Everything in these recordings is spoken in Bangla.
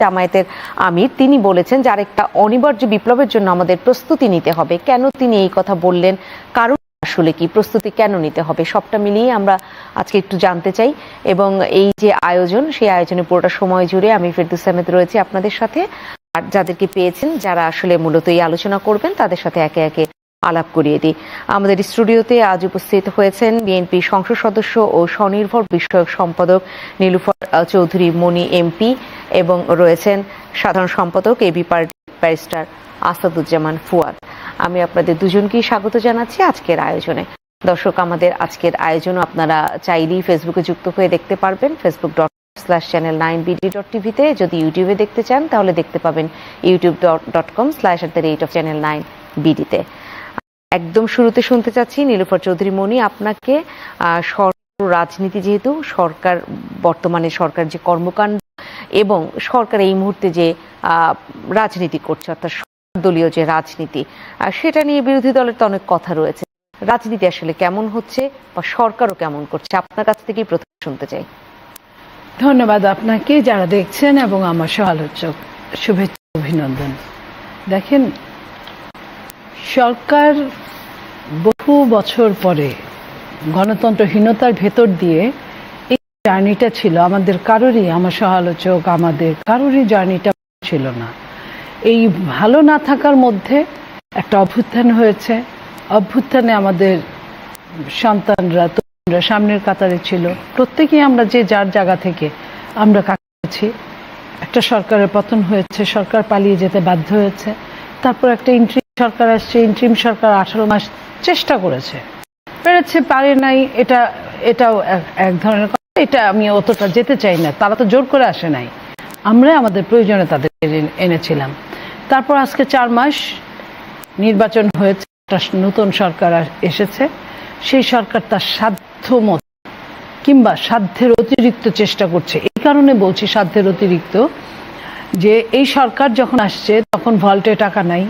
জামায়াতের আমির, তিনি বলেছেন যে আরেকটা অনিবার্য বিপ্লবের জন্য আমাদের প্রস্তুতি নিতে হবে। কেন তিনি এই কথা বললেন, কারণ আসলে কি, প্রস্তুতি কেন নিতে হবে, সবটা মিলিয়ে আমরা আজকে একটু জানতে চাই। এবং এই যে আয়োজন, সেই আয়োজনে পুরোটা সময় জুড়ে আমি ফেরদৌস আহমেদ রয়েছি আপনাদের সাথে। আর যাদেরকে পেয়েছেন, যারা আসলে মূলত এই আলোচনা করবেন, তাদের সাথে একে একে আলাপ করিয়ে দিই। আমাদের স্টুডিওতে আজ উপস্থিত হয়েছেন বিএনপি সংসদ সদস্য ও স্বনির্ভর বিষয়ক সম্পাদক নীলুফার চৌধুরী মনি এমপি, এবং রয়েছেন সাধারণ সম্পাদক এবি পার্টি ব্যারিস্টার আসাদুজ্জামান ফুয়াদ। আমি আপনাদের দুজনকেই স্বাগত জানাচ্ছি আজকের আয়োজনে। দর্শক, আমাদের আজকের আয়োজন আপনারা চাইলেই ফেসবুকে যুক্ত হয়ে দেখতে পারবেন, facebook.com/channel9bd.tv-তে। যদি ইউটিউবে দেখতে চান তাহলে দেখতে পাবেন youtube.com/channel9bd-তে। একদম শুরুতে শুনতে চাচ্ছি নীলুফার চৌধুরী মনি, আপনাকে। রাজনীতি, যেহেতু সরকার, বর্তমানে সরকার যে কর্মকাণ্ড এবং সরকার এই মুহূর্তে যে রাজনীতি করছে, অর্থাৎ দলীয় যে রাজনীতি, সেটা নিয়ে বিরোধী দলের তো অনেক কথা রয়েছে। রাজনীতি আসলে কেমন হচ্ছে বা সরকারও কেমন করছে, আপনার কাছ থেকেই প্রথম শুনতে চাই। ধন্যবাদ আপনাকে, যারা দেখছেন এবং আমার সহ-আলোচক, শুভেচ্ছা অভিনন্দন। দেখেন, সরকার বহু বছর পরে গণতন্ত্রহীনতার ভেতর দিয়ে এই জার্নিটা ছিল আমাদের কারোরই, আমার সহ-আলোচক, আমাদের কারোরই জার্নিটা ছিল না। এই ভালো না থাকার মধ্যে একটা অভ্যুত্থান হয়েছে। অভ্যুত্থানে আমাদের সন্তানরা, তরুণরা সামনের কাতারে ছিল। প্রত্যেকেই আমরা যে যার জায়গা থেকে আমরা কাটাচ্ছি। একটা সরকারের পতন হয়েছে, সরকার পালিয়ে যেতে বাধ্য হয়েছে। তারপর একটা ইন্ট্রিম সরকার আসছে। ইন্ট্রিম সরকার 18 মাস চেষ্টা করেছে, পেরেছে, পারে নাই, এটাও এক ধরনের কথা। এটা আমি অতটা যেতে চাই না, তারা তো জোর করে আসে নাই, আমরা আমাদের প্রয়োজনে তাদের এনেছিলাম। তারপর আজকে 4 মাস নির্বাচন হয়েছে, একটা নতুন সরকার এসেছে। সেই সরকার তার সাধ্য মত কিংবা সাধ্যের অতিরিক্ত চেষ্টা করছে। এই কারণে বলছি সাধ্যের অতিরিক্ত, যে এই সরকার যখন আসছে তখন ভল্টে টাকা নাই।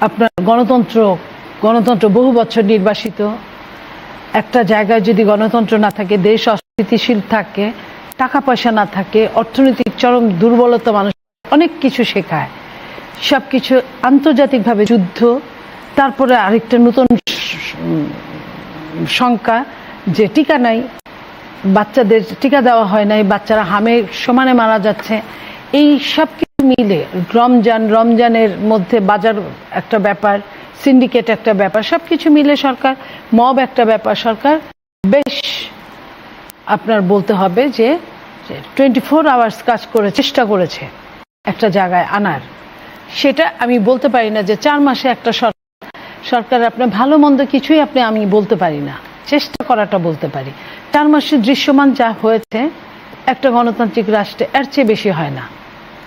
আপনার গণতন্ত্র বহু বছর নির্বাসিত একটা জায়গায় যদি গণতন্ত্র না থাকে, দেশ অস্থিতিশীল থাকে, টাকা পয়সা না থাকে, অর্থনৈতিক চরম দুর্বলতা মানুষ অনেক কিছু শেখায়। সব কিছু আন্তর্জাতিকভাবে যুদ্ধ, তারপরে আরেকটা নতুন শঙ্কা যে টিকা নাই, বাচ্চাদের টিকা দেওয়া হয় নাই, বাচ্চারা হামে সমানে মারা যাচ্ছে। এই সব কিছু মিলে রমজানের মধ্যে বাজার একটা ব্যাপার, সিন্ডিকেট একটা ব্যাপার, সব কিছু মিলে সরকার, মব একটা ব্যাপার, সরকার বেশ আপনার বলতে হবে যে 24 আওয়ার্স কাজ করে চেষ্টা করেছে একটা জায়গায় আনার। সেটা আমি বলতে পারি না যে 4 মাসে একটা সরকার আপনার ভালো মন্দ কিছুই আমি বলতে পারি না, চেষ্টা করাটা বলতে পারি। 4 মাসে দৃশ্যমান যা হয়েছে একটা গণতান্ত্রিক রাষ্ট্রে এর চেয়ে বেশি হয় না।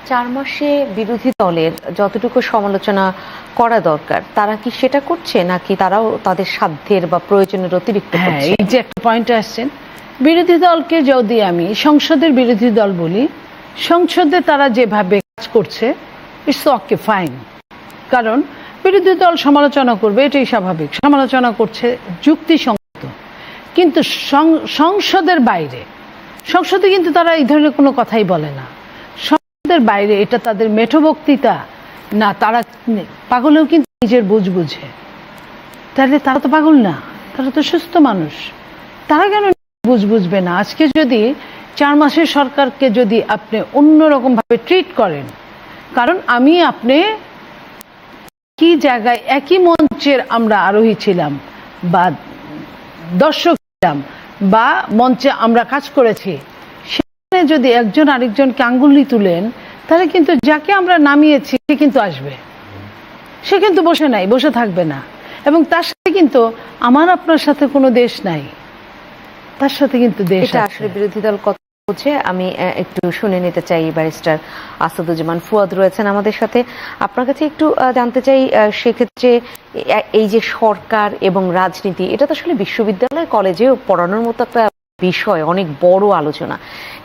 4 মাসে বিরোধী দলের যতটুকু সমালোচনা করা দরকার, তারা কি সেটা করছে, নাকি তারাও তাদের সাধ্যের বা প্রয়োজনের অতিরিক্ত করছে? এই যে একটা পয়েন্টে আসছেন, বিরোধী দলকে যদি আমি সংসদের বিরোধী দল বলি, সংসদে তারা যেভাবে কাজ করছে, ইটস ওকে, ফাইন। কারণ বিরোধী দল সমালোচনা করবে, এটাই স্বাভাবিক, সমালোচনা করছে, যুক্তিসঙ্গত। কিন্তু সংসদের বাইরে, সংসদে কিন্তু তারা এই ধরনের কোনো কথাই বলে না। সংসদের বাইরে এটা তাদের মেঠো বক্তৃতা না, তারা পাগলেও কিন্তু নিজের বুঝে। তাহলে তারা তো পাগল না, তারা তো সুস্থ মানুষ, তারা কেন বুঝবে না? আজকে যদি 4 মাসের সরকারকে যদি আপনি অন্যরকম ভাবে ট্রিট করেন, কারণ আপনি কি জায়গায় একই মঞ্চের আমরা আরোহী ছিলাম বা দর্শক ছিলাম বা মঞ্চে আমরা কাজ করেছি, সেখানে যদি একজন আরেকজনকে আঙ্গুলি তুলেন, তাহলে কিন্তু যাকে আমরা নামিয়েছি সে কিন্তু আসবে, সে কিন্তু বসে থাকবে না। এবং তার সাথে কিন্তু আমার আপনার সাথে কোনো দেশ নাই, তার সাথে কিন্তু দেশ আছে। আসলে বিরোধী দল কত বলছে আমি একটু শুনে নিতে চাই। ব্যারিস্টার আসাদুজ্জামান ফুয়াদ রয়েছেন আমাদের সাথে, আপনার কাছে একটু জানতে চাই। সেক্ষেত্রে এই যে সরকার এবং রাজনীতি, এটা তো আসলে বিশ্ববিদ্যালয় কলেজেও পড়ানোর মতো একটা বিষয়, অনেক বড় আলোচনা।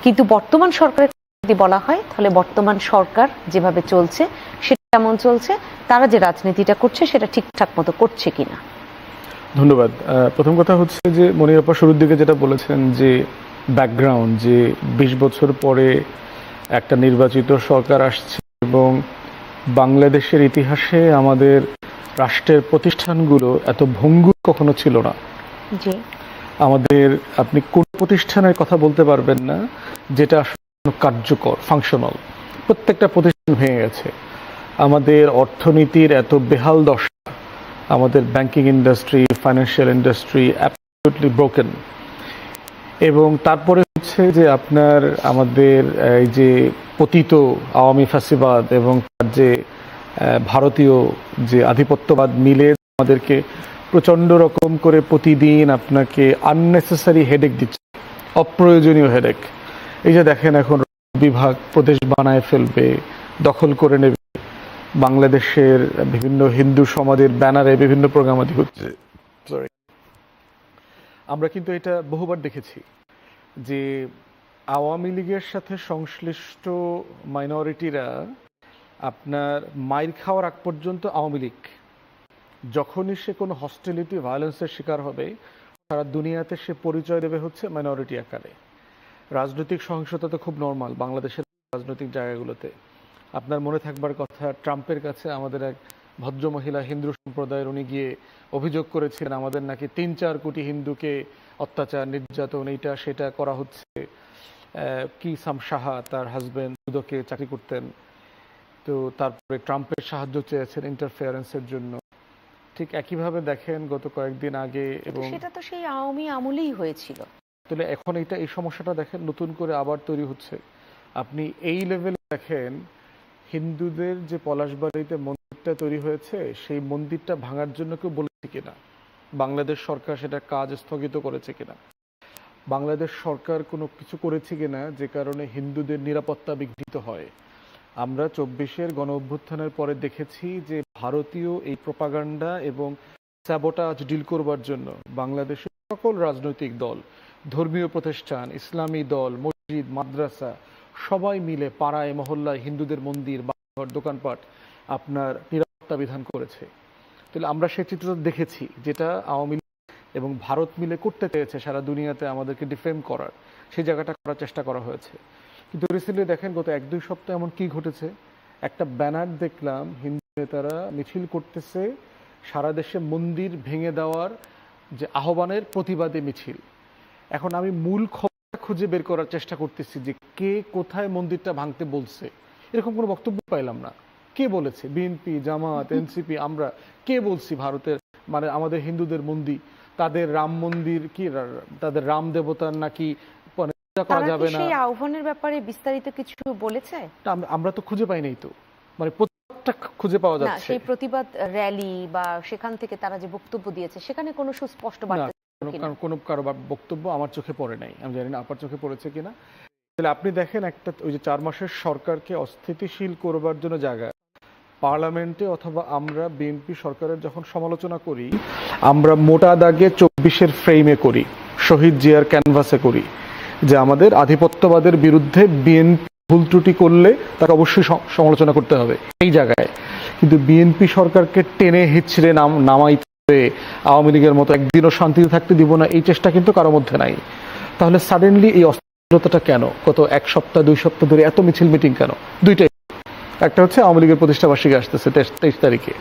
কিন্তু বর্তমান সরকারের যদি বলা হয়, তাহলে বর্তমান সরকার যেভাবে চলছে সেটা কেমন চলছে, তারা যে রাজনীতিটা করছে সেটা ঠিকঠাক মতো করছে কিনা? ধন্যবাদ। প্রথম কথা হচ্ছে যে মনির আপা শুরুর দিকে যেটা বলেছেন যে ব্যাকগ্রাউন্ড, যে 20 বছর পরে একটা নির্বাচিত সরকার আসছে এবং বাংলাদেশের ইতিহাসে আমাদের রাষ্ট্রের প্রতিষ্ঠানগুলো এত ভঙ্গুর কখনো ছিল না। জি। আমাদের আপনি কোন প্রতিষ্ঠানের কথা বলতে পারবেন না যেটা আসলে কার্যকর, ফাংশনাল। প্রত্যেকটা প্রতিষ্ঠান ভেঙে গেছে। আমাদের অর্থনীতির এত বেহাল দশা, আমাদের banking industry, financial industry absolutely broken. এবং তারপরে হচ্ছে যে আপনার আমাদের এই যে পতিত আওয়ামী ফ্যাসিবাদ এবং তার যে ভারতীয় যে আধিপত্যবাদ মিলে আমাদেরকে প্রচণ্ড রকম করে প্রতিদিন আপনাকে আননেসেসারি হেডেক দিচ্ছে, অপ্রয়োজনীয় হেডেক। এই যে দেখেন এখন বিভাগ প্রদেশ বানায় ফেলবে, দখল করে নেবে, বাংলাদেশের বিভিন্ন হিন্দু সমাজের ব্যানারে বিভিন্ন প্রোগ্রামাদি হচ্ছে। সরি, আমরা কিন্তু এটা বহুবার দেখেছি যে আওয়ামী লীগের সাথে সংশ্লিষ্ট মাইনরিটিরা আপনার মাইর খাওয়ার আগ পর্যন্ত আওয়ামী লীগ, যখনই সে কোনো হস্টিলিটি ভায়োলেন্সের শিকার হবে সারা দুনিয়াতে সে পরিচয় দেবে হচ্ছে মাইনরিটি আকারে। রাজনৈতিক সহিংসতা তো খুব নর্মাল বাংলাদেশের রাজনৈতিক জায়গাগুলোতে। আপনার মনে থাকবার কথা, ট্রাম্পের কাছে আমাদের এক ভদ্রমহিলা হিন্দু সম্প্রদায়ের উনি গিয়ে অভিযোগ করেছিলেন আমাদের নাকি ৩-৪ কোটি হিন্দুকে অত্যাচার, নির্যাতন, এইটা সেটা করা হচ্ছে। কি সাম সাহা তার হাজবেন্ড দুদকে চাকরি করতেন, তো তারপরে ট্রাম্পের সাহায্য চেয়েছেন ইন্টারফেয়ারেন্সের জন্য। ঠিক একইভাবে দেখেন গত কয়েকদিন আগে, এবং সেটা তো সেই আওয়ামী আমলেই হয়েছিল। তাহলে এখন এই সমস্যাটা দেখেন নতুন করে আবার তৈরি হচ্ছে। আপনি এই লেভেলে দেখেন হিন্দুদের যে পলাশবাড়িতে মন্দিরটা তৈরি হয়েছে সেই মন্দিরটা ভাঙার জন্য কেউ বলেছে কিনা, বাংলাদেশ সরকার সেটা কাজ স্থগিত করেছে কিনা, বাংলাদেশ সরকার কোনো কিছু করেছে কিনা যে কারণে হিন্দুদের নিরাপত্তা বিঘ্নিত হয়। আমরা 24-এর গণ অভ্যুত্থানের পরে দেখেছি যে ভারতীয় এই প্রোপাগান্ডা এবং স্যাবোটাজ ডিল করবার জন্য বাংলাদেশের সকল রাজনৈতিক দল, ধর্মীয় প্রতিষ্ঠান, ইসলামী দল, মসজিদ, মাদ্রাসা সবাই মিলে পাড়ায় মহল্লায় হিন্দুদের মন্দির, বাড়িঘর, দোকানপাট আপনার নিরাপত্তা বিধান করেছে। তাহলে আমরা সেই চিত্র দেখেছি যেটা আওয়ামী লীগ এবং ভারত মিলে করতে চেয়েছে সারা দুনিয়াতে আমাদেরকে ডিফেম করার, সেই জায়গাটা করার চেষ্টা করা হয়েছে। কিন্তু রিসেন্টলি দেখেন গত 1-2 সপ্তাহ এমন কি ঘটেছে, একটা ব্যানার দেখলাম হিন্দু নেতারা মিছিল করতেছে সারা দেশে মন্দির ভেঙে দেওয়ার যে আহ্বানের প্রতিবাদে মিছিল। এখন আমি মূল খবরটা খুঁজে বের করার চেষ্টা করতেছি যে কে কোথায় মন্দিরটা ভাঙতে বলছে। এরকম কোনো বক্তব্য পাইলাম না। কে বলেছে? বিএনপি, জামাত, এনসিপি, আমরা কে বলছি ভারতের মানে আমাদের হিন্দুদের মন্দির, তাদের রাম মন্দির কি, তাদের রাম দেবতার নাকি করা যাবে না, সেই আহ্বানের ব্যাপারে বিস্তারিত কিছু বলেছে? আমরা তো খুঁজে পাই নাই, তো মানে প্রত্যেকটা খুঁজে পাওয়া না যাচ্ছে। সেই প্রতিবাদ র্যালি বা সেখান থেকে তারা যে বক্তব্য দিয়েছে সেখানে কোনো সুস্পষ্ট বার্তা কোনো কারো বক্তব্য আমার চোখে পড়ে নাই। আমি জানি না আপনার চোখে পড়েছে কিনা। তাহলে আপনি দেখেন একটা ওই যে 4 মাসের সরকারকে অস্থিতিশীল করবার জন্য জায়গা পার্লামেন্টে অথবা আমরা বিএনপি সরকারের যখন সমালোচনা করি আমরা মোটা দাগে 24-এর ফ্রেমে করি, শহীদ জিয়ার ক্যানভাসে করি যে আমাদের আধিপত্যবাদের বিরুদ্ধে বিএনপি ভুল ত্রুটি করলে তাকে অবশ্যই সমালোচনা করতে হবে এই জায়গায়। কিন্তু বিএনপি সরকারকে টেনে হিচড়ে নামাইতে হবে, আওয়ামী লীগের মতো একদিনও শান্তিতে থাকতে দিব না, এই চেষ্টা কিন্তু কারো মধ্যে নাই। তাহলে সাডেনলি এই অস্থিরতাটা কেন? গত 1 সপ্তাহ 2 সপ্তাহ ধরে এত মিছিল মিটিং কেন? দুইটাই। একটা হচ্ছে আওয়ামী লীগের প্রতিষ্ঠাবার্ষিকী আসতেছে 23 তারিখে,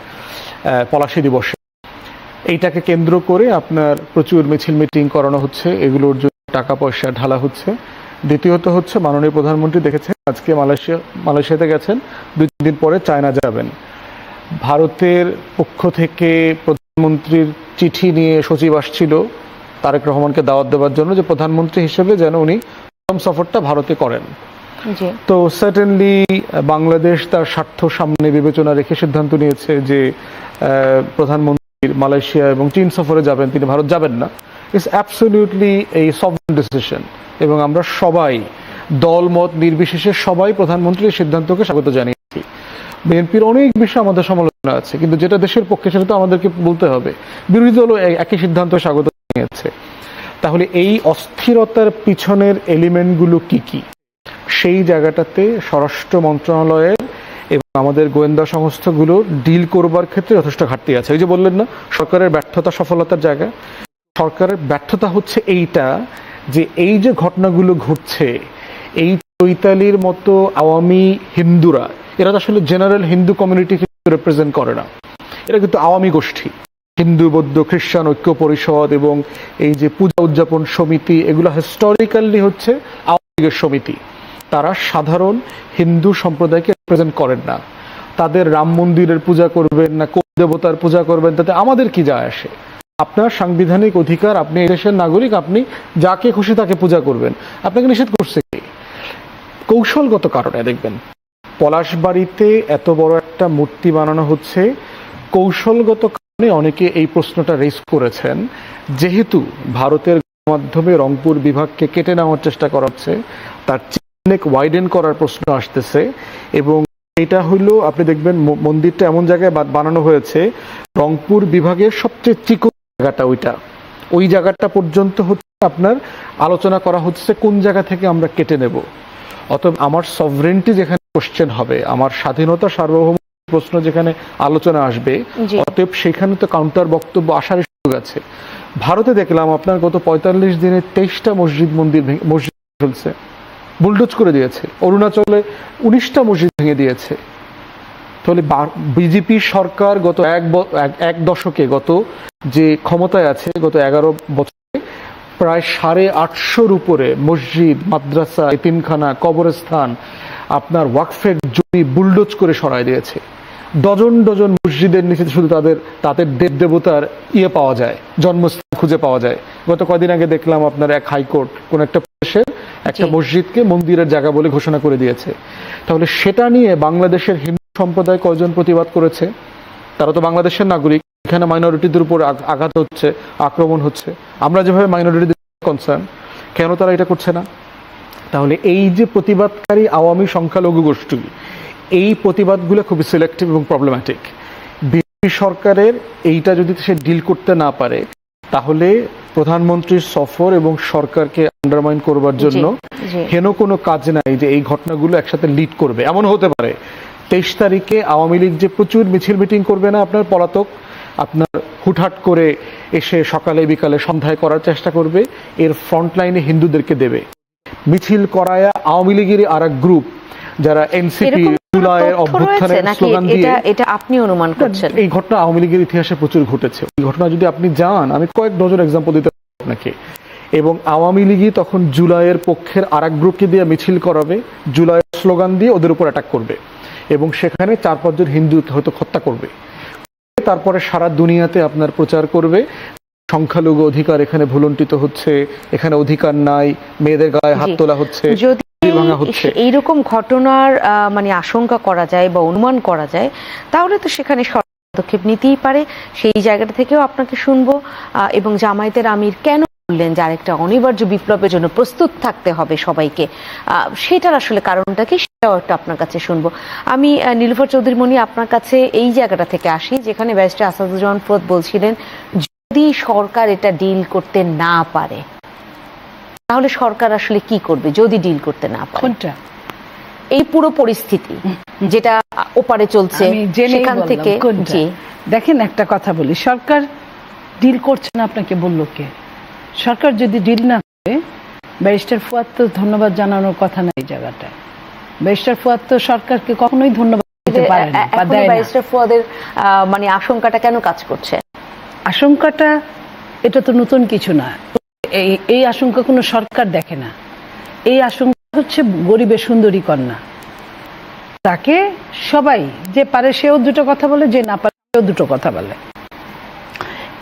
পলাশী দিবসে, এইটাকে কেন্দ্র করে আপনার প্রচুর মিছিল মিটিং করানো হচ্ছে, এগুলোর জন্য টাকা পয়সা ঢালা হচ্ছে। দ্বিতীয়ত হচ্ছে মাননীয় প্রধানমন্ত্রী দেখেছেন আজকে মালয়েশিয়াতে গেছেন, 2-3 দিন পরে চায়না যাবেন। ভারতের পক্ষ থেকে প্রধানমন্ত্রীর চিঠি নিয়ে সচিব আসছিল তারেক রহমানকে দাওয়াত দেওয়ার জন্য যে প্রধানমন্ত্রী হিসেবে যেন উনি প্রথম সফরটা ভারতে করেন। তো সার্টেনলি বাংলাদেশ তার স্বার্থ সামনে বিবেচনা রেখে সিদ্ধান্ত নিয়েছে যে প্রধানমন্ত্রী মালয়েশিয়া এবং চীন সফরে যাবেন, তিনি ভারত যাবেন না। ইটস অ্যাবসলিউটলি এই সভরেন ডিসিশন এবং আমরা সবাই দলমত নির্বিশেষে সবাই প্রধানমন্ত্রীর সিদ্ধান্তকে স্বাগত জানিয়েছি। বিএনপির অনেক বিষয় আমাদের সমালোচনা আছে, কিন্তু যেটা দেশের পক্ষে সেটা তো আমাদেরকে বলতে হবে। বিরোধী দলও একই সিদ্ধান্ত স্বাগত জানিয়েছে। তাহলে এই অস্থিরতার পিছনের এলিমেন্টগুলো কি কি, সেই জায়গাটাতে স্বরাষ্ট্র মন্ত্রণালয়ের এবং আমাদের গোয়েন্দা সংস্থাগুলো ডিল করবার ক্ষেত্রে যথেষ্ট ঘাটতি আছে। এই যে বললেন না সরকারের ব্যর্থতা সফলতার জায়গা, সরকারের ব্যর্থতা হচ্ছে এইটা যে এই যে ঘটনাগুলো ঘটছে এই চৈতালির মতো আওয়ামী হিন্দুরা, এরা তো আসলে জেনারেল হিন্দু কমিউনিটিকে রিপ্রেজেন্ট করে না, এরা কিন্তু আওয়ামী গোষ্ঠী, হিন্দু বৌদ্ধ খ্রিস্টান ঐক্য পরিষদ এবং এই যে পূজা উদযাপন সমিতি, এগুলো হিস্টোরিক্যালি হচ্ছে আওয়ামী লীগের সমিতি। তারা সাধারণ হিন্দু সম্প্রদায়কে রিপ্রেজেন্ট করেন না। তাদের রাম মন্দিরের পূজা করবেন না কোন দেবতার পূজা করবেন, তাতে আমাদের কি যায় আসে? আপনার সাংবিধানিক অধিকার, আপনি এই দেশের নাগরিক, আপনি যাকে খুশি তাকে পূজা করবেন, আপনাকে নিষেধ করছে কি? কৌশলগত কারণে দেখবেন পলাশবাড়িতে এত বড় একটা মূর্তি বানানো হচ্ছে, কৌশলগত কারণে অনেকে এই প্রশ্নটা রেজ করেছেন, যেহেতু ভারতের মাধ্যমে রংপুর বিভাগকে কেটে নেওয়ার চেষ্টা করা হচ্ছে, তার চিহ্নেক ওয়াইডেন করার প্রশ্ন আসতেছে। এবং এটা হইলো, আপনি দেখবেন মন্দিরটা এমন জায়গায় বানানো হয়েছে, রংপুর বিভাগের সবচেয়ে চিকন জায়গাটা ওই জায়গাটা পর্যন্ত হচ্ছে আপনার আলোচনা করা হচ্ছে কোন জায়গা থেকে আমরা কেটে নেব। অতএব আমার সভরেন্টি যেখানে কোশ্চেন হবে, আমার স্বাধীনতা সার্বভৌম প্রশ্ন যেখানে আলোচনা আসবে, অতএব সেখানে তো কাউন্টার বক্তব্য আসার সুযোগ আছে। ভারতে দেখলাম আপনার গত 45 দিনে 23টা মসজিদ ফেলছে, বুলডোজ করে দিয়েছে। অরুণাচলে 19টা মসজিদ ভেঙে দিয়েছে। তাহলে বিজেপি সরকার গত এক দশকে, গত যে ক্ষমতায় আছে, গত 11 বছরে প্রায় 850-র উপরে মসজিদ, মাদ্রাসা, এতিমখানা, কবরস্থান, আপনার ওয়াকফের জমি বুলডোজ করে সরায় দিয়েছে। ডজন ডজন মসজিদের নিচে শুধু তাদের দেব দেবতার পাওয়া যায়, জন্মস্থান খুঁজে পাওয়া যায়। গত কদিন আগে দেখলাম আপনার এক হাইকোর্ট কোন একটা প্রদেশের একটা মসজিদকে মন্দিরের জায়গা বলে ঘোষণা করে দিয়েছে। তাহলে সেটা নিয়ে বাংলাদেশের হিন্দু সম্প্রদায় কয়জন প্রতিবাদ করেছে? তারা তো বাংলাদেশের নাগরিক, এখানে মাইনরিটিদের উপর আঘাত হচ্ছে, আক্রমণ হচ্ছে। আমরা যেভাবে মাইনরিটিদের কনসার্ন, কেন তারা এটা করছে না? তাহলে এই যে প্রতিবাদকারী আওয়ামী সংখ্যালঘু গোষ্ঠী, এই প্রতিবাদগুলো খুবই সিলেক্টিভ এবং প্রবলেম্যাটিক। বিজেপি সরকারের এইটা যদি সে ডিল করতে না পারে, তাহলে প্রধানমন্ত্রীর সফর এবং সরকারকে আন্ডারমাইন করবার জন্য হেন কোনো কাজ নাই যে এই ঘটনাগুলো একসাথে লিড করবে। এমন হতে পারে 23 তারিখে আওয়ামী লীগ যে প্রচুর মিছিল মিটিং করবে না, আপনার পলাতক, আপনার হুটহাট করে এসে সকালে বিকালে সন্ধ্যায় করার চেষ্টা করবে, এর ফ্রন্ট লাইনে হিন্দুদেরকে দেবে। মিছিল করায়া আওয়ামী লীগের আর এক গ্রুপ যারা এনসিপি জুলাইয়ের অভ্যুত্থানের স্লোগান দিয়ে, এটা আপনি অনুমান করছেন? এই ঘটনা আওয়ামী লীগের ইতিহাসে প্রচুর ঘটেছে। এই ঘটনা যদি আপনি যান, আমি কয়েক ডজন এক্সাম্পল দিতে পারি আপনাকে। এবং আওয়ামী লীগই তখন জুলাইয়ের পক্ষের আর এক গ্রুপকে দিয়ে মিছিল করাবে, জুলাইয়ের স্লোগান দিয়ে ওদের উপর অ্যাটাক করবে এবং সেখানে 4-5 জন হিন্দু হয়তো হত্যা করবে। তারপরে সারা দুনিয়াতে আপনার প্রচার করবে সংখ্যালঘু অধিকার এখানে ভুলুণ্ঠিত হচ্ছে, এখানে অধিকার নাই, মেয়েদের গায়ে হাত তোলা হচ্ছে। যদি এইরকম ঘটনার মানে আশঙ্কা করা যায় বা অনুমান করা যায়, তাহলে তো সেখানে পদক্ষেপ নিতেই পারে। সেই জায়গাটা থেকেও আপনাকে শুনবো। এবং জামায়াতের আমির কেন বললেন যে আরেকটা অনিবার্য বিপ্লবের জন্য প্রস্তুত থাকতে হবে সবাইকে, সেটার আসলে কারণটা কি, সেটাও একটা আপনার কাছে শুনবো। আমি নীলুফার চৌধুরী মনি আপনার কাছে এই জায়গাটা থেকে আসি, যেখানে ব্যারিস্টার আসাদুজ্জামান ফুয়াদ বলছিলেন যদি সরকার এটা ডিল করতে না পারে, তাহলে সরকার আসলে কি করবে যদি ডিল করতে না পারে? কোনটা? এই পুরো পরিস্থিতি যেটা ওপারে চলছে সেখান থেকে। দেখেন, একটা কথা বলি, সরকার ডিল করছে না আপনাকে বললো কে? সরকার যদি ডিল না করে, ব্যারিস্টার ফুয়াদ তো ধন্যবাদ জানানোর কথা না এই জায়গাটায়। ব্যারিস্টার ফুয়াদ তো সরকারকে কখনোই ধন্যবাদ দিতে পারে না বা দেয় না। ব্যারিস্টার ফুয়াদের মানে আশঙ্কাটা কেন কাজ করছে? আশঙ্কাটা এটা তো নতুন কিছু না। এই আশঙ্কা কোনো সরকার দেখে না। এই আশঙ্কা হচ্ছে গরিবের সুন্দরী কন্যা, তাকে সবাই যে পারে সেও দুটো কথা বলে, যে না পারে সেও দুটো কথা বলে।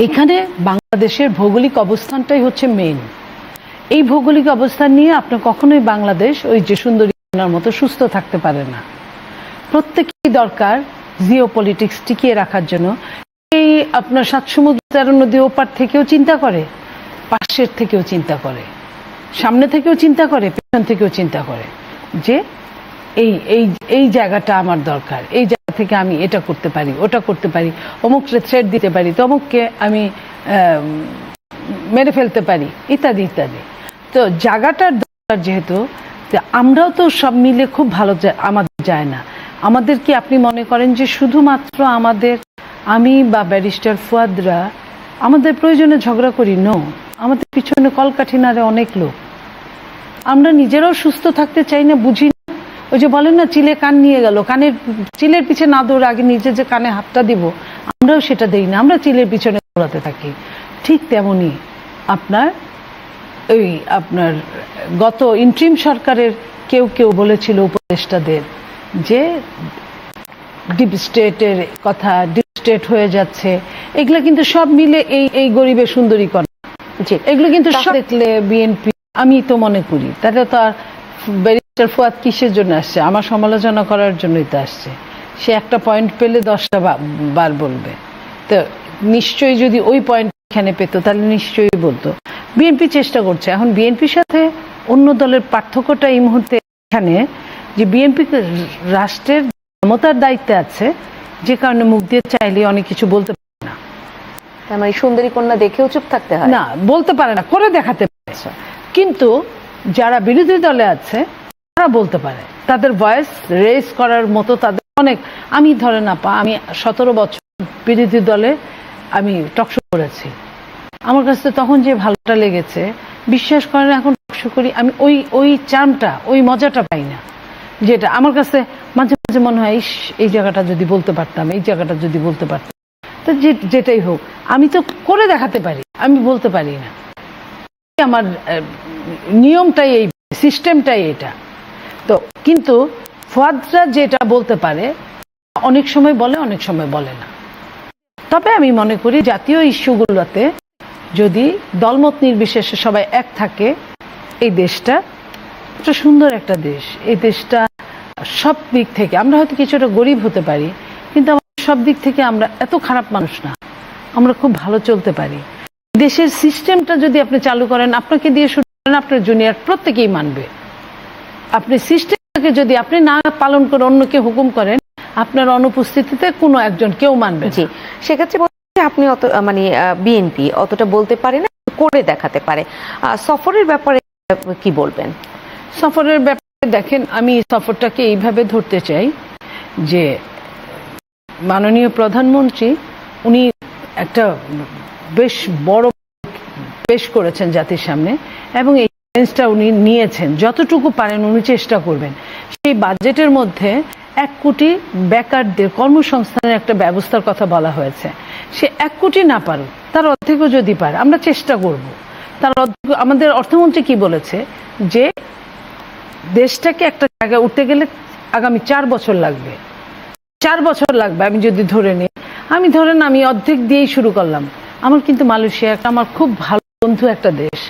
এখানে বাংলাদেশের ভৌগোলিক অবস্থানটাই হচ্ছে মেইন। এই ভৌগোলিক অবস্থান নিয়ে আপনার কখনোই বাংলাদেশ ওই যে সুন্দরী কন্যার মতো সুস্থ থাকতে পারে না। প্রত্যেকেই দরকার জিও পলিটিক্স টিকিয়ে রাখার জন্য। এই আপনার 7 সমুদ্র 13 নদী ওপার থেকেও চিন্তা করে, পাশের থেকেও চিন্তা করে, সামনে থেকেও চিন্তা করে, পেছন থেকেও চিন্তা করে যে এই এই এই জায়গাটা আমার দরকার, এই জায়গা থেকে আমি এটা করতে পারি, ওটা করতে পারি, অমুককে থ্রেট দিতে পারি, তমুককে আমি মেরে ফেলতে পারি, ইত্যাদি ইত্যাদি। তো জায়গাটার দরকার যেহেতু, আমরাও তো সব মিলে খুব ভালো আমাদের যায় না। আমাদের কি আপনি মনে করেন যে শুধুমাত্র আমি বা ব্যারিস্টার ফুয়াদরা আমাদের প্রয়োজনে ঝগড়া করি? নো, আমাদের পিছনে কলকাঠি নাড়ে অনেক লোক। আমরা নিজেরাও সুস্থ থাকতে চাই না, বুঝি না। ওই যে বলেন না, চিলে কান নিয়ে গেল, কানের চিলের পিছে না দৌড়ে আগে নিজে যে কানে হাতটা দিব, আমরাও সেটা দেই না, আমরা চিলের পিছনে দৌড়াতে থাকি। ঠিক তেমনি আপনার গত ইন্ট্রিম সরকারের কেউ কেউ বলেছিল উপদেষ্টাদের যে ডিপ স্টেটের কথা, ডিপ স্টেট হয়ে যাচ্ছে, এগুলো কিন্তু সব মিলে এই গরিবের সুন্দরীকরণ। এগুলো কিন্তু সব দেখলে বিএনপি, আমি তো মনে করি তাহলে তো আর ব্যারিস্টার ফুয়াদ কিসের জন্য আসছে? আমার সমালোচনা করার জন্যই তো আসছে। সে একটা পয়েন্ট পেলে 10টা বার বলবে। তো নিশ্চয়ই যদি ওই পয়েন্ট এখানে পেতো তাহলে নিশ্চয়ই বলতো। বিএনপি চেষ্টা করছে। এখন বিএনপির সাথে অন্য দলের পার্থক্যটা এই মুহূর্তে এখানে যে বিএনপি রাষ্ট্রের ক্ষমতার দায়িত্বে আছে, যে কারণে মুখ দিয়ে চাইলে অনেক কিছু বলতে পারে না। তার মানে সুন্দরী কন্যা দেখেও চুপ থাকতে হয় না, বলতে পারে না, করে দেখাতে পারে। কিন্তু যারা বিরোধী দলে আছে তারা বলতে পারে, তাদের ভয়েস রেজ করার মতো তাদের অনেক। আমি ধরে না আমি 17 বছর বিরোধী দলে আমি টকশো করেছি। আমার কাছে তখন যে ভালোটা লেগেছে, বিশ্বাস করেন এখন টকশো করি আমি ওই চামটা, ওই মজাটা পাই না। যেটা আমার কাছে মাঝে মাঝে মনে হয়, এই জায়গাটা যদি বলতে পারতাম, এই জায়গাটা যদি বলতে পারতাম। তো যেটাই হোক, আমি তো করে দেখাতে পারি, আমি বলতে পারি না। আমার নিয়মটাই এই, সিস্টেমটাই এটা। তো কিন্তু ফুয়াদরা যেটা বলতে পারে অনেক সময় বলে, অনেক সময় বলে না। তবে আমি মনে করি জাতীয় ইস্যুগুলোতে যদি দলমত নির্বিশেষে সবাই এক থাকে, এই দেশটা একটা সুন্দর একটা দেশ। এই দেশটা সব দিক থেকে, আমরা হয়তো কিছুটা গরিব হতে পারি, কিন্তু সব দিক থেকে আমরা এত খারাপ মানুষ না, আমরা খুব ভালো চলতে পারি। দেশের সিস্টেমটা যদি আপনি চালু করেন, আপনাকে দিয়ে শুরু করেন, আপনার জুনিয়র প্রত্যেকেই মানবে। আপনি সিস্টেমটাকে যদি আপনি না পালন করে অন্যকে হুকুম করেন, আপনার অনুপস্থিতিতে কোনো একজন কেউ মানবে। জি, সেক্ষেত্রে আপনি অত মানে বিএনপি অতটা বলতে পারে না, করে দেখাতে পারে। সফরের ব্যাপারে কি বলবেন? সফরের ব্যাপারে দেখেন, আমি সফরটাকে এইভাবে ধরতে চাই যে মাননীয় প্রধানমন্ত্রী উনি একটা বেশ বড় পেশ করেছেন জাতির সামনে, এবং এই চ্যালেঞ্জটা উনি নিয়েছেন। যতটুকু পারেন উনি চেষ্টা করবেন। সেই বাজেটের মধ্যে 1 কোটি বেকারদের কর্মসংস্থানের একটা ব্যবস্থার কথা বলা হয়েছে। সে 1 কোটি না পারুক, তার অর্ধেকও যদি পারে আমরা চেষ্টা করব। তার অর্ধেক, আমাদের অর্থমন্ত্রী কি বলেছে যে দেশটাকে একটা জায়গায় উঠতে গেলে আগামী 4 বছর লাগবে। 4 বছর লাগবে আমি যদি ধরে নিই, আমি অর্ধেক দিয়েই শুরু করলাম। আমার কিন্তু মালয়েশিয়া একটা আমার খুব ভালো বন্ধু একটা দেশ।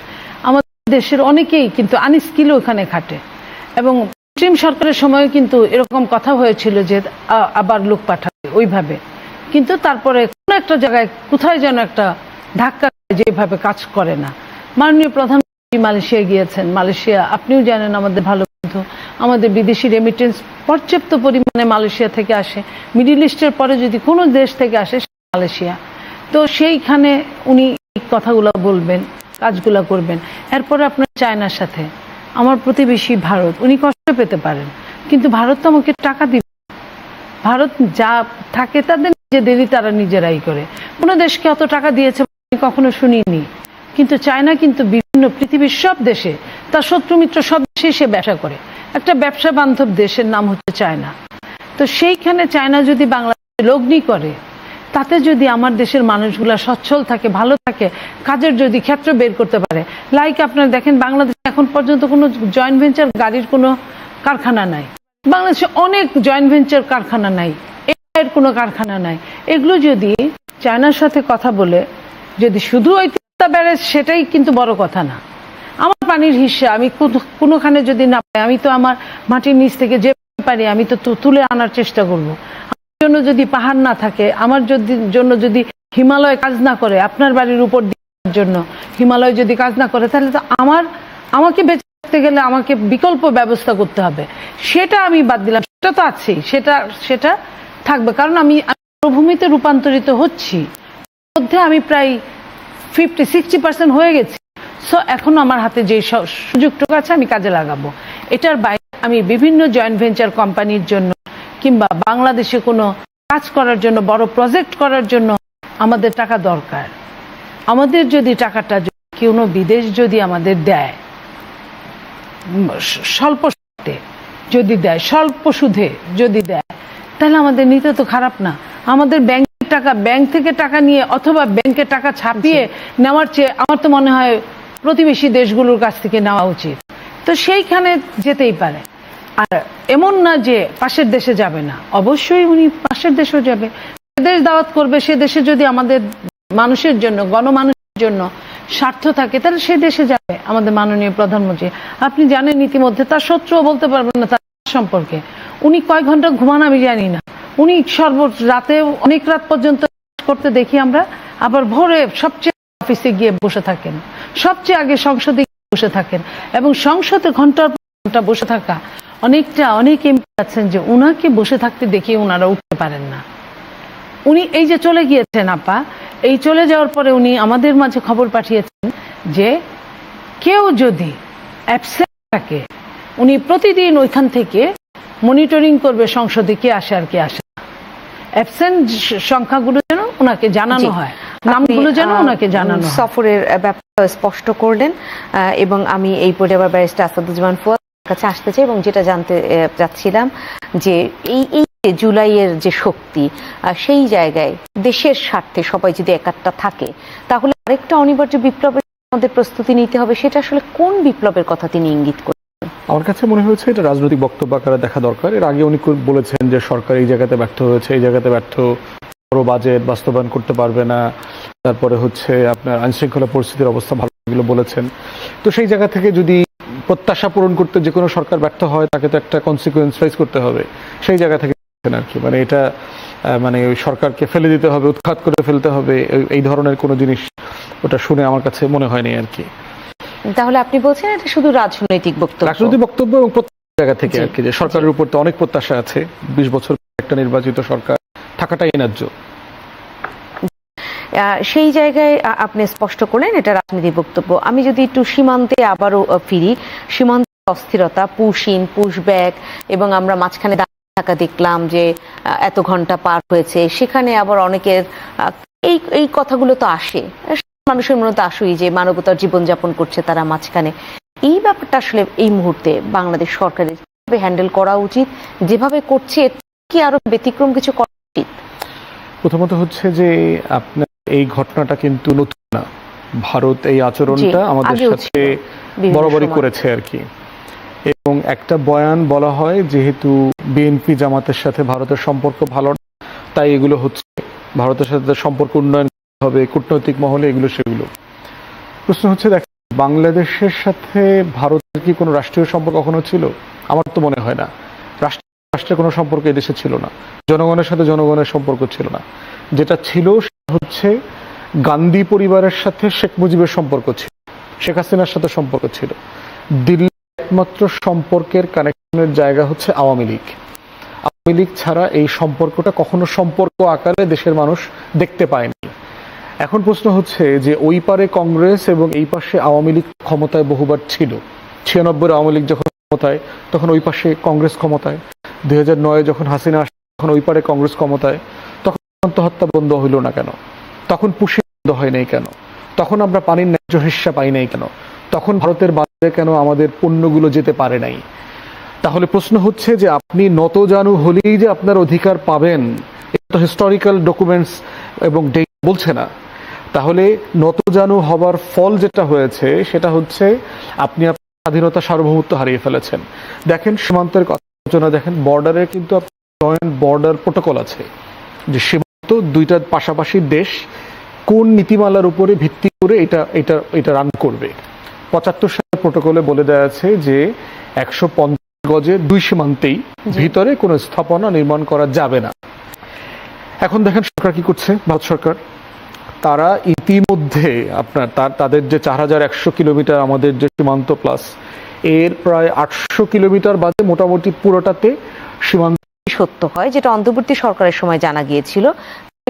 আমাদের দেশের অনেকেই কিন্তু আনস্কিলও ওখানে খাটে, এবং ইন্ট্রিম সরকারের সময় কিন্তু এরকম কথা হয়েছিল যে আবার লোক পাঠাবে ওইভাবে, কিন্তু তারপরে কোনো একটা জায়গায় কোথায় যেন একটা ধাক্কা, যেভাবে কাজ করে না। মাননীয় প্রধানমন্ত্রী মালয়েশিয়া গিয়েছেন। মালয়েশিয়া আপনিও জানেন আমাদের ভালো বন্ধু। আমাদের বিদেশি রেমিটেন্স পর্যাপ্ত পরিমাণে মালয়েশিয়া থেকে আসে। মিডল ইস্টের পরে যদি কোনো দেশ থেকে আসে মালয়েশিয়া। তো সেইখানে উনি কথাগুলো বলবেন, কাজগুলো করবেন। এরপরে আপনার চায়নার সাথে, আমার প্রতিবেশী ভারত, উনি কষ্ট পেতে পারেন, কিন্তু ভারত তো আমাকে টাকা দিবে। ভারত যা থাকে তাদের নিজেদেরই, তারা নিজেরাই করে। কোনো দেশকে অত টাকা দিয়েছে কখনো শুনিনি। কিন্তু চায়না কিন্তু বিভিন্ন পৃথিবীর সব দেশে, তার শত্রু মিত্র সব দেশে সে ব্যবসা করে। একটা ব্যবসা বান্ধব দেশের নাম হচ্ছে চায়না। তো সেইখানে চায়না যদি বাংলাদেশে লগ্নি করে, তাতে যদি আমার দেশের মানুষগুলা সচ্ছল থাকে, ভালো থাকে, কাজের যদি ক্ষেত্র বের করতে পারে। লাইক আপনারা দেখেন, বাংলাদেশে এখন পর্যন্ত কোনো জয়েন্ট ভেঞ্চার গাড়ির কোনো কারখানা নাই। বাংলাদেশে অনেক জয়েন্ট ভেঞ্চার কারখানা নাই, এর কোনো কারখানা নাই। এগুলো যদি চায়নার সাথে কথা বলে যদি শুধু ওই ব্যারেজ, সেটাই কিন্তু বড় কথা না। আমার পানির হিস্সা আমি কোনোখানে যদি না পাই, আমি তো আমার মাটির নিচ থেকে যে পারি আমি তো তুলে আনার চেষ্টা করব। আমার জন্য যদি পাহাড় না থাকে, আমার জন্য যদি হিমালয় কাজ না করে, আপনার বাড়ির উপর দেওয়ার জন্য হিমালয় যদি কাজ না করে, তাহলে তো আমাকে বেঁচে থাকতে গেলে আমাকে বিকল্প ব্যবস্থা করতে হবে। সেটা আমি বাদ দিলাম, সেটা তো আছেই, সেটা থাকবে। কারণ আমি মরুভূমিতে রূপান্তরিত হচ্ছি, মধ্যে আমি প্রায় 50-60% হয়ে গেছি। সো এখন আমার হাতে যে সুযোগটুকু আছে আমি কাজে লাগাবো। এটার বাইরে আমি বিভিন্ন জয়েন্ট ভেঞ্চার কোম্পানির জন্য কিংবা বাংলাদেশে কোনো কাজ করার জন্য, বড় প্রজেক্ট করার জন্য আমাদের টাকা দরকার। আমাদের যদি টাকাটা কোনো বিদেশ যদি আমাদের দেয়, স্বল্প শর্তে যদি দেয়, স্বল্প সুদে যদি দেয়, তাহলে আমাদের নিতে তো খারাপ না। আমাদের ব্যাংক থেকে টাকা নিয়ে অথবা ব্যাংকে টাকা ছাপিয়ে নেওয়ার চেয়ে আমার তো মনে হয় প্রতিবেশী দেশগুলোর কাছ থেকে নেওয়া উচিত। তো সেইখানে যেতেই পারে। আর এমন না যে পাশের দেশে যাবে না, অবশ্যই উনি পাশের দেশেও যাবে। সে দেশ দাওয়াত করবে, সে দেশে যদি আমাদের মানুষের জন্য, গণমানুষের জন্য স্বার্থ থাকে, তাহলে সে দেশে যাবে। আমাদের মাননীয় প্রধানমন্ত্রী, আপনি জানেন ইতিমধ্যে, তার শত্রুও বলতে পারবেন না তার সম্পর্কে। উনি কয় ঘন্টা ঘুমান আমি জানি না, উনি রাতে অনেক রাত পর্যন্ত করতে দেখি আমরা। আবার ভোরে সবচেয়ে অফিসে গিয়ে বসে থাকেন, সবচেয়ে আগে সংসদে বসে থাকেন, এবং সংসদে ঘন্টার পর ঘন্টা বসে থাকা অনেক এমপি আছেন যে উনাকে বসে থাকতে দেখে উনারা উঠতে পারেন না। উনি এই যে চলে গিয়েছেন আপা, এই চলে যাওয়ার পরে উনি আমাদের মাঝে খবর পাঠিয়েছেন যে কেউ যদি অ্যাবসেন্ট থাকে, উনি প্রতিদিন ওইখান থেকে মনিটরিং করবে সংসদে কে আসে আর কে আসে না। অ্যাবসেন্ট সংখ্যাগুলো যেন ওনাকে জানানো হয়, নামগুলো যেন ওনাকে জানানো হয়। সফরের ব্যাপারটা স্পষ্ট করলেন, এবং আমি এই পর্যায়ে আবার ব্যারিস্টার আসাদুজ্জামান ফুয়াদ কাছে আসতে চাই এবং যেটা জানতে চাচ্ছিলাম যে এই যে জুলাইয়ের যে শক্তি, সেই জায়গায় দেশের স্বার্থে সবাই যদি একাত্তা থাকে, তাহলে আরেকটা অনিবার্য বিপ্লবের আমাদের প্রস্তুতি নিতে হবে। সেটা আসলে কোন বিপ্লবের কথা তিনি ইঙ্গিত করেন? আমার কাছে মনে হয়েছে এটা রাজনৈতিক বক্তব্য আকারে দেখা দরকার। এর আগে উনি বলেছেন যে সরকার এই জায়গাতে ব্যর্থ হয়েছে, এই জায়গাতে ব্যর্থ, বড় বাজেট বাস্তবায়ন করতে পারবে না, তারপরে হচ্ছে আপনার আইনশৃঙ্খলা পরিস্থিতির অবস্থা ভালো, এগুলো বলেছেন। তো সেই জায়গা থেকে যদি প্রত্যাশা পূরণ করতে যে কোনো সরকার ব্যর্থ হয়, তাকে তো একটা কনসিকুয়েন্স ফেস করতে হবে। সেই জায়গা থেকে আর কি, মানে এটা মানে ওই সরকারকে ফেলে দিতে হবে, উৎখাত করে ফেলতে হবে, এই ধরনের কোনো জিনিস ওটা শুনে আমার কাছে মনে হয়নি আর কি। তাহলে আপনি বলছেন এটা শুধু রাজনৈতিক বক্তব্য? রাজনৈতিক বক্তব্য এবং প্রত্যেক জায়গা থেকে আর কি, যে সরকারের উপর তো অনেক প্রত্যাশা আছে। 20 বছর একটা নির্বাচিত সরকার থাকাটাই ন্যায্য। সেই জায়গায় আপনি স্পষ্ট করলেন এটা রাজনৈতিক বক্তব্য। আমি যদি একটু সীমান্তে আবারও ফিরি, সীমান্তে অস্থিরতা, পুশব্যাক, এবং আমরা মাঝখানে থাকা দেখলাম যে এত ঘন্টা পার হয়েছে, সেখানে আবার অনেকের এই কথাগুলো তো আসে, মানুষের মনে তো আসেই যে মানবতার জীবনযাপন করছে তারা মাঝখানে। এই ব্যাপারটা আসলে এই মুহূর্তে বাংলাদেশ সরকারের কিভাবে হ্যান্ডেল করা উচিত? যেভাবে করছে কি আরো ব্যতিক্রম কিছু করা উচিত? প্রথমত হচ্ছে যে আপনার এই ঘটনাটা কিন্তু নতুন না, ভারত এই আচরণটা আমাদের সাথে বরাবরই করেছে আর কি। এবং একটা বয়ান বলা হয় যেহেতু বিএনপি জামাতের সাথে ভারতের সম্পর্ক ভালো না, তাই এগুলো হচ্ছে, ভারতের সাথে সম্পর্ক উন্নয়ন হবে কূটনৈতিক মহলে, এগুলো সেগুলো। প্রশ্ন হচ্ছে দেখেন, বাংলাদেশের সাথে ভারতের কি কোনো রাষ্ট্রীয় সম্পর্ক কখনো ছিল? আমার তো মনে হয় না। রাষ্ট্রের কোনো সম্পর্ক এদেশে ছিল না, জনগণের সাথে জনগণের সম্পর্ক ছিল না। যেটা ছিল সেটা হচ্ছে গান্ধী পরিবারের সাথে শেখ মুজিবের সম্পর্ক ছিল, শেখ হাসিনার সাথে সম্পর্ক ছিল। দিল্লি একমাত্র সম্পর্কের কানেকশনের জায়গা হচ্ছে আওয়ামী লীগ। আওয়ামী লীগ ছাড়া এই সম্পর্কটা কখনো সম্পর্ক আকারে দেশের মানুষ দেখতে পায়নি। এখন প্রশ্ন হচ্ছে যে ওই পারে কংগ্রেস এবং এই পাশে আওয়ামী লীগ ক্ষমতায় বহুবার ছিল। 96 আওয়ামী লীগ যখন ক্ষমতায়, তখন ওই পাশে কংগ্রেস ক্ষমতায়। 2009 যখন হাসিনা আসে, তখন ওই পারে কংগ্রেস ক্ষমতায়। তখন হত্যা বন্ধ হইল না কেন? তখন পুষি বন্ধ হয় নাই কেন? তখন আমরা পানির ন্যায্য হিস্সা পাই নাই কেন? তখন ভারতের বাজারে কেন আমাদের পণ্যগুলো যেতে পারে নাই? তাহলে প্রশ্ন হচ্ছে যে আপনি নতজানু হলেই যে আপনার অধিকার পাবেন, এটা তো হিস্টোরিক্যাল ডকুমেন্টস এবং ডেটা বলছে না। তাহলে নতজানু হবার ফল যেটা হয়েছে সেটা হচ্ছে আপনি আপনার স্বাধীনতা সার্বভৌমত্ব হারিয়ে ফেলেছেন। দেখেন সীমান্তের আলোচনা, দেখেন বর্ডারে কিন্তু জয়েন্ট বর্ডার প্রোটোকল আছে, যে সীমান্ত দুইটা পাশাপাশি দেশ কোন নীতিমালার উপরে ভিত্তি করে এটা রান করবে। 75 সালের প্রোটোকলে বলে দেওয়া আছে যে 150 গজের 2 সীমান্তেই ভিতরে কোনো স্থাপনা নির্মাণ করা যাবে না। এখন দেখেন সরকার কি করছে, ভারত সরকার। তারা ইতিমধ্যে আপনার তাদের যে 4100 কিলোমিটার আমাদের যে সীমান্ত প্লাস, এর প্রায় 800 কিলোমিটার বাদে মোটামুটি পুরোটাতে সীমান্ত সত্য হয়, যেটা অন্তর্বর্তী সরকারের সময় জানা গিয়েছিল।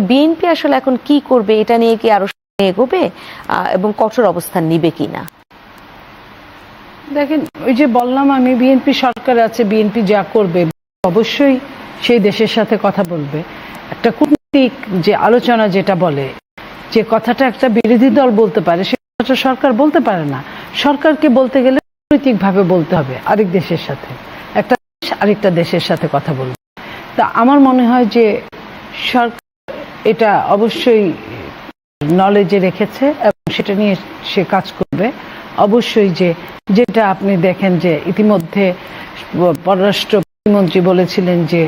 বিএনপি আসলে এখন কি করবে, এটা নিয়ে কি আরো এগোবে এবং কঠোর অবস্থান নিবে কিনা? দেখেন, ওই যে বললাম আমি, বিএনপি সরকার আছে, বিএনপি যা করবে অবশ্যই সেই দেশের সাথে কথা বলবে। একটা কূটনৈতিক যে আলোচনা যেটা বলে, যে কথাটা একটা বিরোধী দল বলতে পারে, সে কথা সরকার বলতে পারে না। সরকারকে বলতে গেলে কূটনৈতিকভাবে বলতে হবে আরেক দেশের সাথে, একটা দেশ আরেকটা দেশের সাথে কথা বলবে। তা আমার মনে হয় যে সরকার এটা অবশ্যই নলেজে রেখেছে এবং সেটা নিয়ে সে কাজ করবে অবশ্যই। যেটা আপনি দেখেন যে ইতিমধ্যে পররাষ্ট্র প্রতিমন্ত্রী বলেছিলেন যে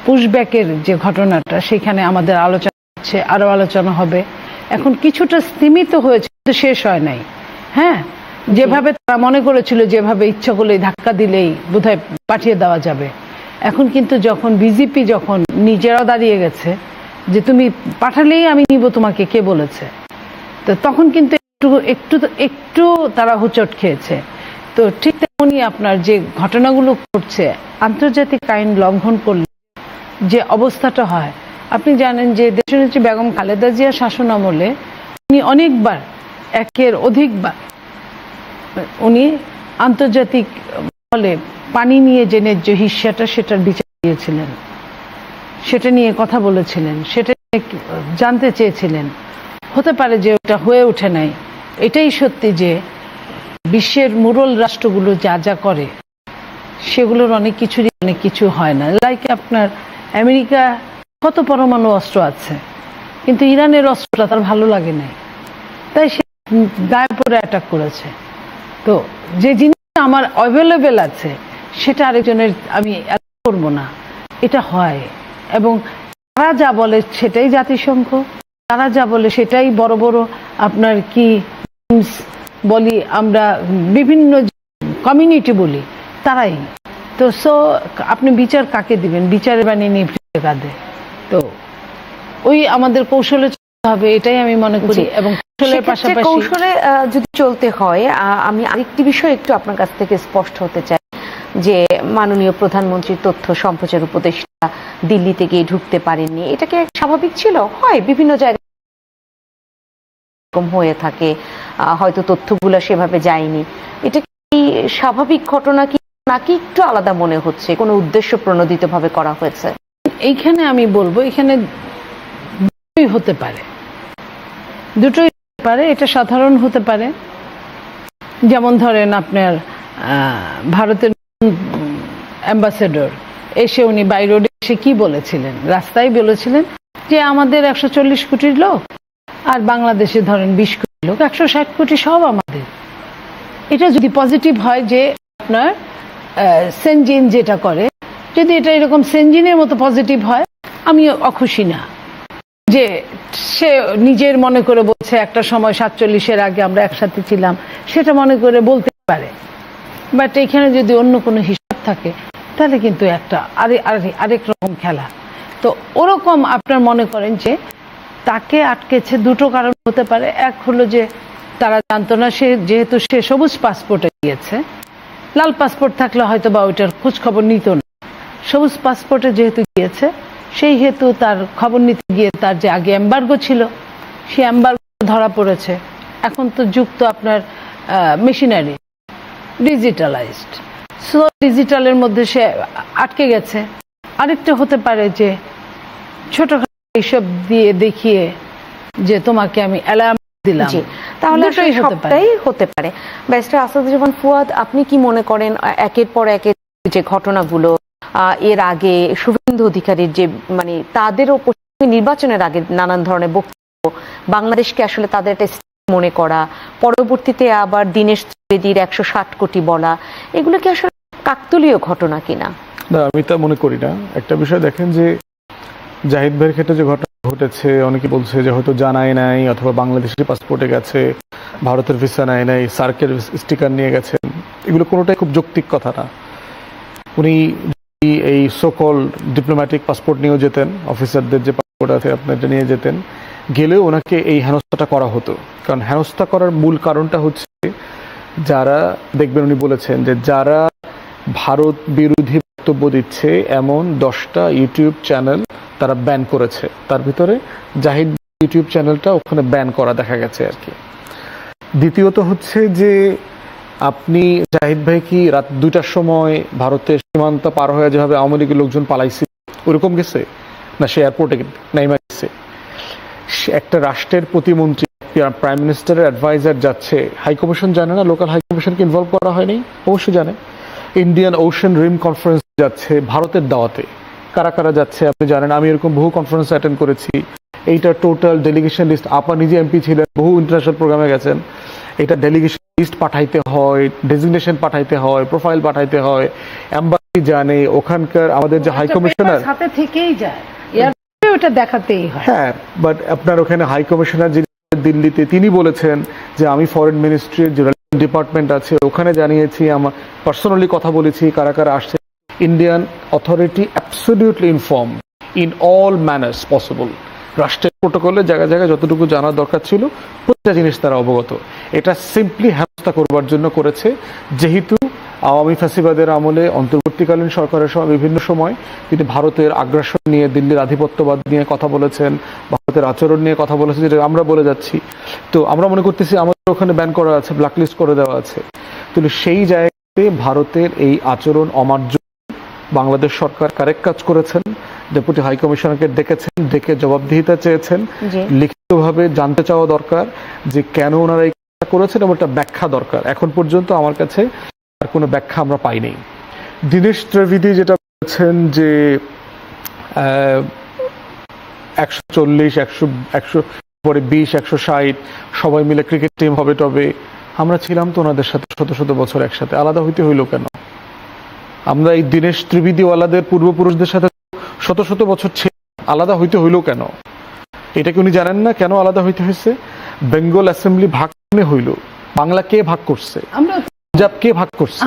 পুশব্যাকের যে ঘটনাটা, সেখানে আমাদের আলোচনা হচ্ছে, আরো আলোচনা হবে। এখন কিছুটা স্তীমিত হয়েছে, কিন্তু শেষ হয় নাই। হ্যাঁ, যেভাবে তারা মনে করেছিল যেভাবে ইচ্ছা করলেই ধাক্কা দিলেই বোধহয় পাঠিয়ে দেওয়া যাবে, এখন কিন্তু যখন বিজেপি যখন নিজেরাও দাঁড়িয়ে গেছে যে তুমি পাঠালেই আমি নিব তোমাকে, কে বলেছে, তো তখন কিন্তু একটু একটু একটু তারা হোঁচট খেয়েছে। তো ঠিক তেমনই আপনার যে ঘটনাগুলো ঘটছে, আন্তর্জাতিক আইন লঙ্ঘন করলে যে অবস্থাটা হয়, আপনি জানেন যে দেশনেত্রী বেগম খালেদা জিয়া শাসন আমলে উনি অনেকবার, একের অধিকবার উনি আন্তর্জাতিক বলে পানি নিয়ে যে ন্যায্য হিস্যাটা সেটার বিচার দিয়েছিলেন, সেটা নিয়ে কথা বলেছিলেন, সেটা নিয়ে জানতে চেয়েছিলেন। হতে পারে যে ওটা হয়ে ওঠে নাই। এটাই সত্যি যে বিশ্বের মুরল রাষ্ট্রগুলো যা যা করে সেগুলোর অনেক কিছু হয় না। লাইক আপনার আমেরিকা কত পরমাণু অস্ত্র আছে, কিন্তু ইরানের অস্ত্রটা তার ভালো লাগে নাই, তাই সে গায়ে পড়ে অ্যাটাক করেছে। তো যে জিনিসটা আমার অ্যাভেলেবেল আছে সেটা আরেকজনের আমি করবো না, এটা হয়। এবং তারা যা বলে সেটাই জাতিসংঘ, তারা যা বলে সেটাই বড় বড় আপনার কি বলি আমরা, বিভিন্ন কমিউনিটি বলি, তারাই তো। সো আপনি বিচার কাকে দিবেন? বিচারে বানিয়ে নিয়ে কাঁদে। তো ওই আমাদের কৌশলে চলতে হবে, এটাই আমি মনে করি। এবং কৌশলের পাশাপাশি কৌশলে যদি চলতে হয়, আমি আরেকটি বিষয় একটু আপনার কাছ থেকে স্পষ্ট হতে চাই যে মাননীয় প্রধানমন্ত্রীর তথ্য সম্প্রচার উপদেষ্টা দিল্লিতে গিয়ে ঢুকতে পারেননি, এটাকে স্বাভাবিক ছিল? হয় বিভিন্ন জায়গায় হয়ে থাকে, হয়তো তথ্যগুলো সেভাবে যায়নি। এটা কি স্বাভাবিক ঘটনা কি, নাকি একটু আলাদা মনে হচ্ছে, কোনো উদ্দেশ্য প্রণোদিত ভাবে করা হয়েছে? এইখানে আমি বলবো এখানে দুটোই হতে পারে, দুটোই হতে পারে। এটা সাধারণ হতে পারে, যেমন ধরেন আপনার ভারতের অ্যাম্বাসেডর এসে উনি বাই রোডে এসে কি বলেছিলেন, রাস্তায় বলেছিলেন যে আমাদের 140 কোটির লোক আর বাংলাদেশে ধরেন 20 কোটি লোক, 160 কোটি সব আমাদের। এটা যদি পজিটিভ হয় যে আপনার সেনজিন যেটা করে, যদি এটা এরকম সেনজিনের মতো পজিটিভ হয়, আমি অখুশি না। যে সে নিজের মনে করে বলছে একটা সময় 47-এর আগে আমরা একসাথে ছিলাম, সেটা মনে করে বলতে পারে। বাট এখানে যদি অন্য কোনো হিসাব থাকে তাহলে কিন্তু একটা আরেক রকম খেলা। তো ওরকম আপনার মনে করেন যে তাকে আটকেছে, দুটো কারণ হতে পারে। এক হলো যে তারা জানতো না, যেহেতু সে সবুজ পাসপোর্টে গিয়েছে, লাল পাসপোর্ট থাকলে হয়তো বা ওইটার খোঁজ খবর নিত না। সবুজ পাসপোর্টে যেহেতু গিয়েছে, সেই হেতু তার খবর নিতে গিয়ে তার যে আগে এম্বার্গো ছিল, সে এম্বার্গো ধরা পড়েছে। এখন তো যুক্ত আপনার মেশিনারি, ডিজিটালাইজড, সো ডিজিটালের মধ্যে সে আটকে গেছে। আরেকটা হতে পারে যে ছোটখাটো এইসব দিয়ে দেখিয়ে যে তোমাকে আমি অ্যালার্ম দিলাম। তাহলে সবটাই হতে পারে। ব্যারিস্টার আসাদুজ্জামান ফুয়াদ, আপনি কি মনে করেন একের পর একের যে ঘটনাগুলো, এর আগে শুভেন্দু অধিকারীর যে মানে তাদের ওপর নির্বাচনের আগে নানান ধরনের বক্তব্য, বাংলাদেশকে আসলে তাদের একটা মনে করা, পরবর্তীতে আবার দীনেশ ত্রিবেদীর 160 কোটি বলা, এগুলো কি আসলে কাকতালীয় ঘটনা কিনা? না, আমি তা মনে করি না। একটা বিষয় দেখেন যে জাহিদ ভাইয়ের ক্ষেত্রে যে ঘটনা ঘটেছে, অনেকে বলছে যে হয়তো জানায় নাই, অথবা বাংলাদেশের পাসপোর্টে গেছে, ভারতের ভিসা নেয় নাই, সার্কের স্টিকার নিয়ে গেছেন, এগুলো কোনোটাই খুব যৌক্তিক কথা না। উনি এই সোকল ডিপ্লোম্যাটিক পাসপোর্ট নিয়েও যেতেন, অফিসারদের যে পাসপোর্ট আছে আপনি এটা নিয়ে যেতেন, গেলেও ওনাকে এই হেনস্থাটা করা হতো। কারণ হেনস্থা করার মূল কারণটা হচ্ছে, যারা দেখবেন উনি বলেছেন যে যারা ভারত বিরোধী বক্তব্য দিচ্ছে এমন 10টা ইউটিউব চ্যানেল তারা ব্যান করেছে, তার ভিতরে জাহিদ ইউটিউব চ্যানেলটা ওখানে ব্যান করা দেখা গেছে আর কি। দ্বিতীয়ত হচ্ছে যে আপনি জাহিদ ভাই কি রাত 2টার সময় ভারতের সীমান্ত পার হয়ে যেভাবে আওয়ামী লীগের লোকজন পালাইছে ওরকম গেছে, না সে এয়ারপোর্টে নাইমা গেছে? একটা রাষ্ট্রের প্রতিমন্ত্রী, প্রাইম মিনিস্টারের অ্যাডভাইজার যাচ্ছে, হাই কমিশন জানে না? লোকাল হাই কমিশনকে ইনভলভ করা হয়নি? অবশ্যই জানে। ইন্ডিয়ান ওশান রিম কনফারেন্স যাচ্ছে ভারতের দাওয়াতে, কারা কারা যাচ্ছে আপনি জানেন। আমি এরকম বহু কনফারেন্স অ্যাটেন্ড করেছি। এইটা টোটাল ডেলিগেশন লিস্ট, আপা নিজে এমপি ছিলেন, বহু ইন্টারন্যাশনাল প্রোগ্রামে গেছেন। এটা ডেলিগেশন লিস্ট পাঠাইতে হয়, ডেজিগনেশন পাঠাইতে হয়, প্রোফাইল পাঠাইতে হয়, এম্বাসি জানে, ওখানকার আমাদের যে হাই কমিশনার সাথে থেকেই যায়, ওটা দেখাতেই হয়। হ্যাঁ, বাট আপনার ওখানে হাই কমিশনার যিনি দিল্লিতে, তিনি বলেছেন যে আমি ফরেন মিনিস্ট্রির যে ডিপার্টমেন্ট আছে ওখানে জানিয়েছি, আমার পার্সোনালি কথা বলেছি কারা কারা আসছে। Indian authority absolutely inform in all manners possible. রাষ্ট্রের প্রোটোকলে জায়গায় জায়গায় যতটুকু জানার দরকার ছিল প্রতিটা জিনিস তারা অবগত। এটা সিম্পলি হেনস্থা করবার জন্য করেছে, যেহেতু আওয়ামী ফ্যাসিবাদের আমলে অন্তর্বর্তীকালীন সরকারের সময় বিভিন্ন সময় তিনি ভারতের আগ্রাসন নিয়ে, দিল্লির আধিপত্যবাদ নিয়ে কথা বলেছেন, ভারতের আচরণ নিয়ে কথা বলেছেন, যেটা আমরা বলে যাচ্ছি। তো আমরা মনে করতেছি আমাদের ওখানে ব্যান করা আছে, ব্ল্যাকলিস্ট করে দেওয়া আছে। কিন্তু সেই জায়গাতে ভারতের এই আচরণ অমার্য, বাংলাদেশ সরকার কারেক্ট কাজ করেছেন। ডেপুটি হাই কমিশনারকে ডেকেছেন, ডেকে জবাবদিহিতা চেয়েছেন, লিখিতভাবে জানতে চাওয়া দরকার যে কেন ওনারা এই কাজটা করেছেন এবং একটা ব্যাখ্যা দরকার। এখন পর্যন্ত আমার কাছে আর কোনো ব্যাখ্যা আমরা পাইনি। দীনেশ ত্রিবেদী যেটা বলেছেন যে 140, 100 পরে 20, 160 সবাই মিলে ক্রিকেট টিম হবে, তবে আমরা ছিলাম তো ওনাদের সাথে শত শত বছর একসাথে, আলাদা হইতে হইল কেন? আমরা এই দীনেশ ত্রিবেদীওয়ালাদের পূর্বপুরুষদের সাথে শত শত বছর ছিল, আলাদা হইতে হইল কেন? এটা কি উনি জানেন না কেন আলাদা হইতে হয়েছে? বেঙ্গল অ্যাসেম্বলি ভাগ হইল, বাংলা কে ভাগ করছে? পাঞ্জাব কে ভাগ করছে?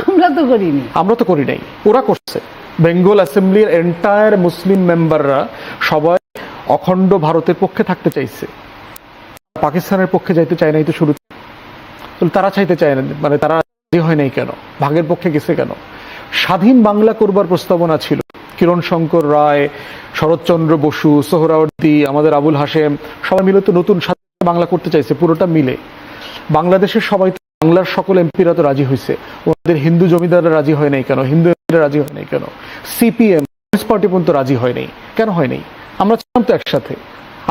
আমরা তো করি নাই, ওরা করছে। বেঙ্গল অ্যাসেম্বলির এন্টায়ার মুসলিম মেম্বাররা সবাই অখণ্ড ভারতের পক্ষে থাকতে চাইছে, পাকিস্তানের পক্ষে যাইতে চায় নাই তো শুরু। তারা চাইতে চায় না, মানে তারা রাজি হয় নাই কেন? ভাগের পক্ষে গেছে কেন? স্বাধীন বাংলা করবার প্রস্তাবনা ছিল, কিরণ শঙ্কর রায়, শরৎচন্দ্র বসু, সোহরাওয়ার্দী, আমাদের আবুল হাশেম সবাই মিলে তো নতুন স্বাধীন বাংলা করতে চাইছে, পুরোটা মিলে। বাংলাদেশের সবাই, বাংলার সকল এমপিরা তো রাজি হয়েছে, ওদের হিন্দু জমিদাররা রাজি হয় নাই কেন? হিন্দু এমপিরা রাজি হয় নাই কেন? সিপিএম পার্টি পর্যন্ত রাজি হয় নাই কেন? হয় নাই? আমরা ছিলাম তো একসাথে,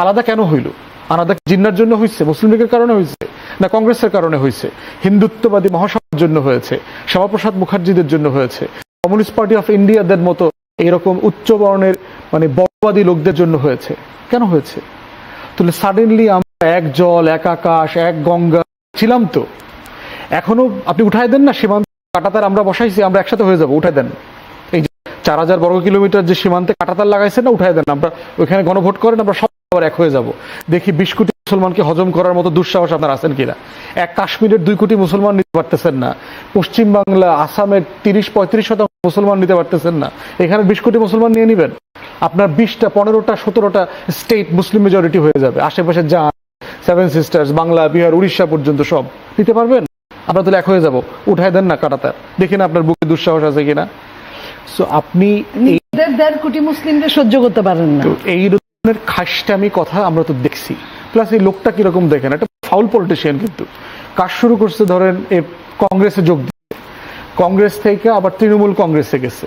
আলাদা কেন হইল? আলাদা জিন্নার জন্য হয়েছে, মুসলিম লীগের কারণে হয়েছে, না কংগ্রেসের কারণে হয়েছে, হিন্দুত্ববাদী মহাসভার জন্য হয়েছে, শ্যামাপ্রসাদ মুখার্জিদের জন্য হয়েছে, কমিউনিস্ট পার্টি অফ ইন্ডিয়াদের মতো এরকম উচ্চ বর্ণের মানে বড়বাদী লোকদের জন্য হয়েছে? কেন হয়েছে? তাহলে সাডেনলি আমরা এক জল, এক আকাশ, এক গঙ্গা ছিলাম তো। এখনো আপনি উঠাই দেন না সীমান্ত কাঁটাতার আমরা বসাইছি, আমরা একসাথে হয়ে যাবো, উঠাই দেন। এই যে 4000 বর্গ কিলোমিটার যে সীমান্তে কাঁটাতার লাগাইছেন না, উঠাই দেন, আমরা ওইখানে গণভোট করেন, আমরা সব আবার এক হয়ে যাব। দেখি 20 কোটি মুসলমানকে হজম করার মতো দুঃসাহস আপনার আছেন কিনা। এক কাশ্মীরের 2 কোটি মুসলমান নিতে পারতেছেন না, পশ্চিম বাংলা আসামের 30-35% মুসলমান নিতে পারতেছেন না, এখানে 20 কোটি মুসলমান নিয়ে নিবেন? আপনার 20টা 15টা 17টা স্টেট মুসলিম মেজরিটি হয়ে যাবে, আশেপাশে যা 7 সিস্টার্স, বাংলা, বিহার, উড়িষ্যা পর্যন্ত সব নিতে পারবেন। আমরা তাহলে এক হয়ে যাব, উঠাই দেন না কাঁটাতার, দেখি না আপনার বুকে দুঃসাহস আছে কিনা। সো আপনি 1.5 কোটি মুসলিমদের সহ্য করতে পারেন না, এই ধরনের খাসটামি কথা আমরা তো দেখছি। প্লাস এই লোকটা কিরকম দেখেন, একটা ফাউল পলিটিশিয়ান, কিন্তু কাজ শুরু করছে ধরেন কংগ্রেসে যোগ দিতে, কংগ্রেস থেকে আবার তৃণমূল কংগ্রেসে গেছে,